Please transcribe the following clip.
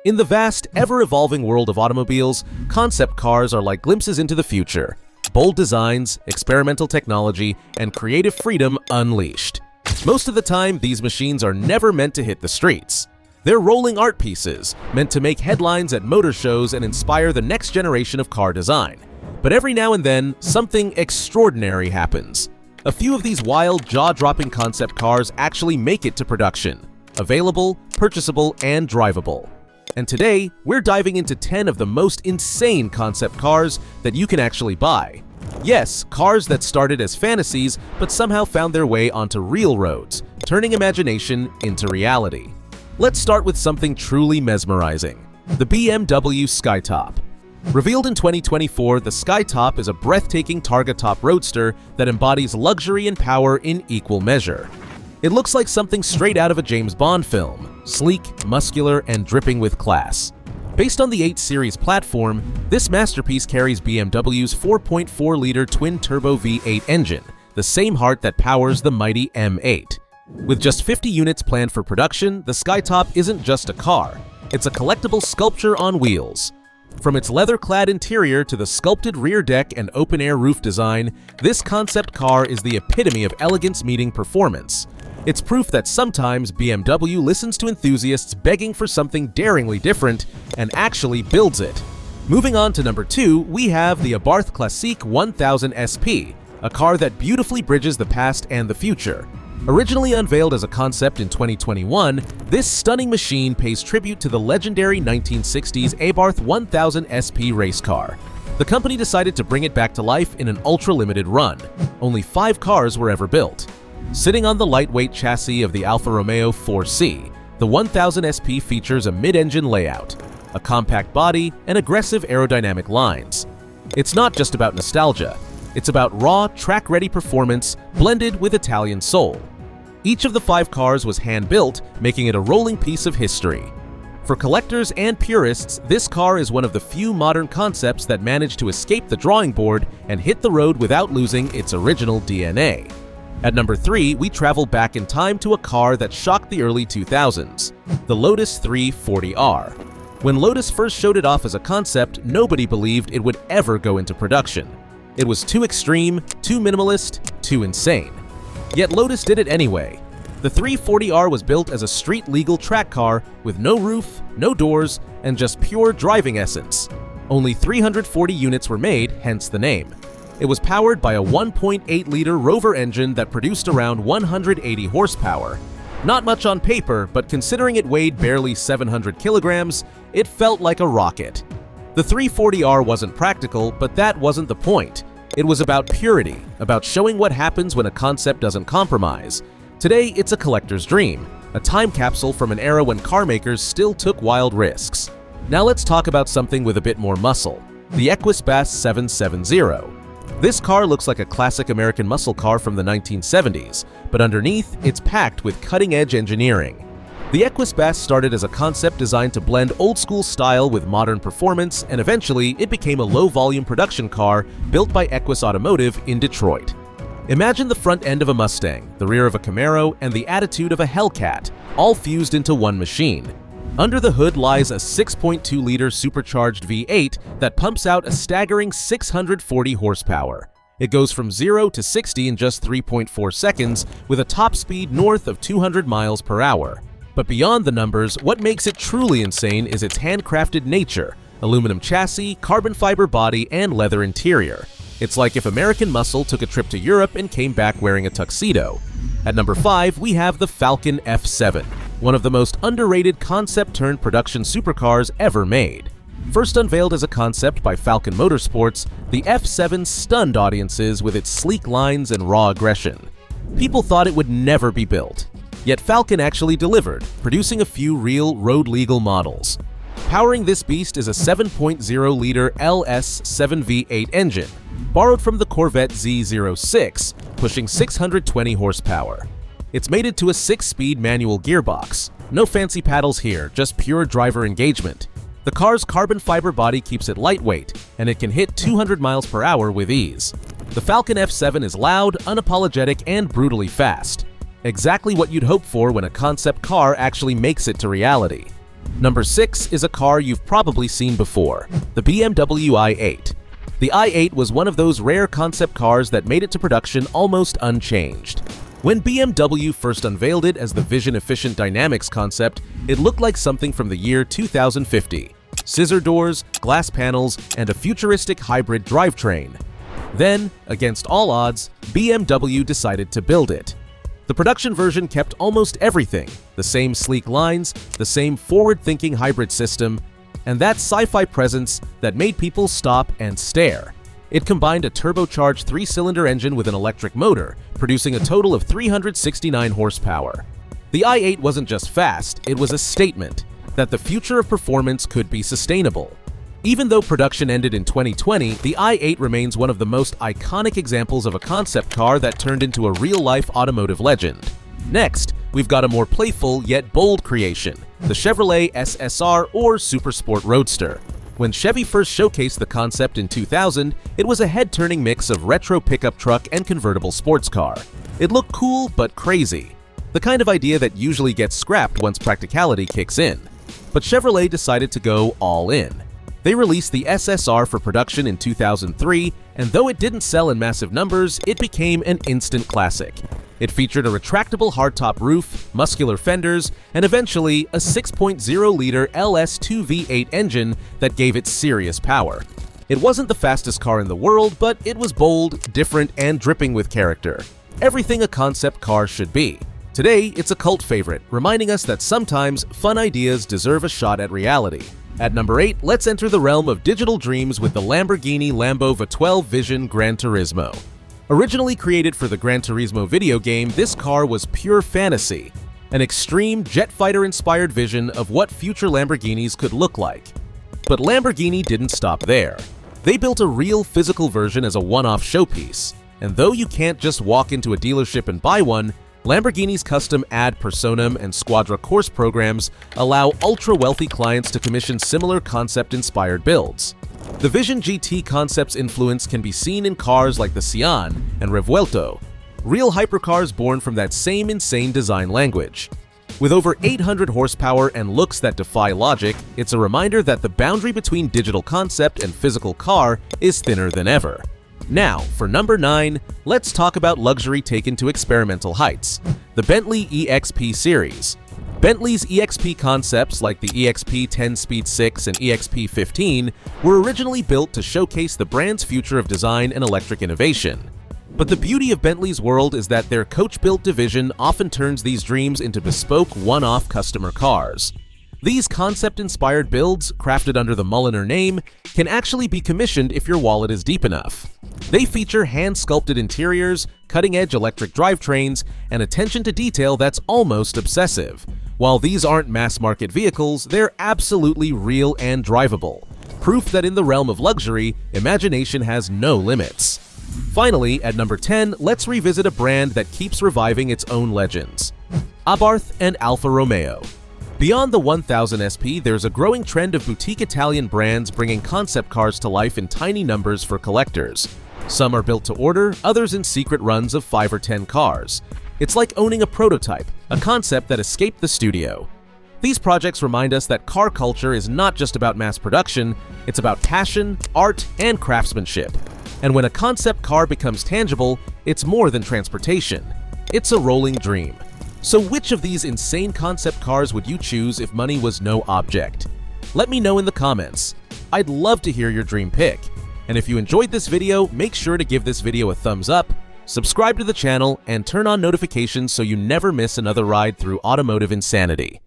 In the vast, ever-evolving world of automobiles, concept cars are like glimpses into the future. Bold designs, experimental technology, and creative freedom unleashed. Most of the time, these machines are never meant to hit the streets. They're rolling art pieces, meant to make headlines at motor shows and inspire the next generation of car design. But every now and then, something extraordinary happens. A few of these wild, jaw-dropping concept cars actually make it to production. Available, purchasable, and drivable. And today, we're diving into 10 of the most insane concept cars that you can actually buy. Yes, cars that started as fantasies but somehow found their way onto real roads, turning imagination into reality. Let's start with something truly mesmerizing: the BMW Skytop. Revealed in 2024, the Skytop is a breathtaking Targa top roadster that embodies luxury and power in equal measure. It looks like something straight out of a James Bond film, sleek, muscular, and dripping with class. Based on the 8 Series platform, this masterpiece carries BMW's 4.4-liter twin-turbo V8 engine, the same heart that powers the mighty M8. With just 50 units planned for production, the Skytop isn't just a car. It's a collectible sculpture on wheels. From its leather-clad interior to the sculpted rear deck and open-air roof design, this concept car is the epitome of elegance meeting performance. It's proof that sometimes BMW listens to enthusiasts begging for something daringly different and actually builds it. Moving on to number 2, we have the Abarth Classique 1000 SP, a car that beautifully bridges the past and the future. Originally unveiled as a concept in 2021, this stunning machine pays tribute to the legendary 1960s Abarth 1000 SP race car. The company decided to bring it back to life in an ultra-limited run. Only 5 cars were ever built. Sitting on the lightweight chassis of the Alfa Romeo 4C, the 1000 SP features a mid-engine layout, a compact body, and aggressive aerodynamic lines. It's not just about nostalgia. It's about raw, track-ready performance blended with Italian soul. Each of the 5 cars was hand-built, making it a rolling piece of history. For collectors and purists, this car is one of the few modern concepts that managed to escape the drawing board and hit the road without losing its original DNA. At number 3, we travel back in time to a car that shocked the early 2000s, the Lotus 340R. When Lotus first showed it off as a concept, nobody believed it would ever go into production. It was too extreme, too minimalist, too insane. Yet Lotus did it anyway. The 340R was built as a street-legal track car with no roof, no doors, and just pure driving essence. Only 340 units were made, hence the name. It was powered by a 1.8-liter Rover engine that produced around 180 horsepower. Not much on paper, but considering it weighed barely 700 kilograms, it felt like a rocket. The 340R wasn't practical, but that wasn't the point. It was about purity, about showing what happens when a concept doesn't compromise. Today, it's a collector's dream, a time capsule from an era when car makers still took wild risks. Now let's talk about something with a bit more muscle, the Equus Bass 770. This car looks like a classic American muscle car from the 1970s, but underneath, it's packed with cutting-edge engineering. The Equus Bass started as a concept designed to blend old-school style with modern performance, and eventually it became a low-volume production car built by Equus Automotive in Detroit. Imagine the front end of a Mustang, the rear of a Camaro, and the attitude of a Hellcat, all fused into one machine. Under the hood lies a 6.2-liter supercharged V8 that pumps out a staggering 640 horsepower. It goes from 0 to 60 in just 3.4 seconds with a top speed north of 200 miles per hour. But beyond the numbers, what makes it truly insane is its handcrafted nature: aluminum chassis, carbon fiber body, and leather interior. It's like if American Muscle took a trip to Europe and came back wearing a tuxedo. At number 5, we have the Falcon F7, one of the most underrated concept-turned-production supercars ever made. First unveiled as a concept by Falcon Motorsports, the F7 stunned audiences with its sleek lines and raw aggression. People thought it would never be built. Yet Falcon actually delivered, producing a few real road-legal models. Powering this beast is a 7.0-liter LS7 V8 engine, borrowed from the Corvette Z06, pushing 620 horsepower. It's mated to a 6-speed manual gearbox. No fancy paddles here, just pure driver engagement. The car's carbon fiber body keeps it lightweight, and it can hit 200 miles per hour with ease. The Falcon F7 is loud, unapologetic, and brutally fast. Exactly what you'd hope for when a concept car actually makes it to reality. Number 6 is a car you've probably seen before, the BMW i8. The i8 was one of those rare concept cars that made it to production almost unchanged. When BMW first unveiled it as the vision-efficient dynamics concept, it looked like something from the year 2050. Scissor doors, glass panels, and a futuristic hybrid drivetrain. Then, against all odds, BMW decided to build it. The production version kept almost everything, the same sleek lines, the same forward-thinking hybrid system, and that sci-fi presence that made people stop and stare. It combined a turbocharged 3-cylinder engine with an electric motor, producing a total of 369 horsepower. The i8 wasn't just fast, it was a statement that the future of performance could be sustainable. Even though production ended in 2020, the i8 remains one of the most iconic examples of a concept car that turned into a real-life automotive legend. Next, we've got a more playful yet bold creation, the Chevrolet SSR or Super Sport Roadster. When Chevy first showcased the concept in 2000, it was a head-turning mix of retro pickup truck and convertible sports car. It looked cool but crazy, the kind of idea that usually gets scrapped once practicality kicks in. But Chevrolet decided to go all in. They released the SSR for production in 2003, and though it didn't sell in massive numbers, it became an instant classic. It featured a retractable hardtop roof, muscular fenders, and eventually a 6.0-liter LS2 V8 engine that gave it serious power. It wasn't the fastest car in the world, but it was bold, different, and dripping with character. Everything a concept car should be. Today, it's a cult favorite, reminding us that sometimes fun ideas deserve a shot at reality. At number 8, let's enter the realm of digital dreams with the Lamborghini Lambo V12 Vision Gran Turismo. Originally created for the Gran Turismo video game, this car was pure fantasy, an extreme jet fighter-inspired vision of what future Lamborghinis could look like. But Lamborghini didn't stop there. They built a real physical version as a one-off showpiece, and though you can't just walk into a dealership and buy one, Lamborghini's custom ad personam and Squadra course programs allow ultra-wealthy clients to commission similar concept-inspired builds. The Vision GT concept's influence can be seen in cars like the Sian and Revuelto, real hypercars born from that same insane design language. With over 800 horsepower and looks that defy logic, it's a reminder that the boundary between digital concept and physical car is thinner than ever. Now, for number 9, let's talk about luxury taken to experimental heights, the Bentley EXP series. Bentley's EXP concepts like the EXP 10 Speed 6 and EXP 15 were originally built to showcase the brand's future of design and electric innovation. But the beauty of Bentley's world is that their Coachbuilt division often turns these dreams into bespoke one-off customer cars. These concept-inspired builds, crafted under the Mulliner name, can actually be commissioned if your wallet is deep enough. They feature hand-sculpted interiors, cutting-edge electric drivetrains, and attention to detail that's almost obsessive. While these aren't mass-market vehicles, they're absolutely real and drivable. Proof that in the realm of luxury, imagination has no limits. Finally, at number 10, let's revisit a brand that keeps reviving its own legends. Abarth and Alfa Romeo. Beyond the 1000 SP, there's a growing trend of boutique Italian brands bringing concept cars to life in tiny numbers for collectors. Some are built to order, others in secret runs of 5 or 10 cars. It's like owning a prototype, a concept that escaped the studio. These projects remind us that car culture is not just about mass production, it's about passion, art, and craftsmanship. And when a concept car becomes tangible, it's more than transportation. It's a rolling dream. So which of these insane concept cars would you choose if money was no object? Let me know in the comments. I'd love to hear your dream pick. And if you enjoyed this video, make sure to give this video a thumbs up, subscribe to the channel, and turn on notifications so you never miss another ride through automotive insanity.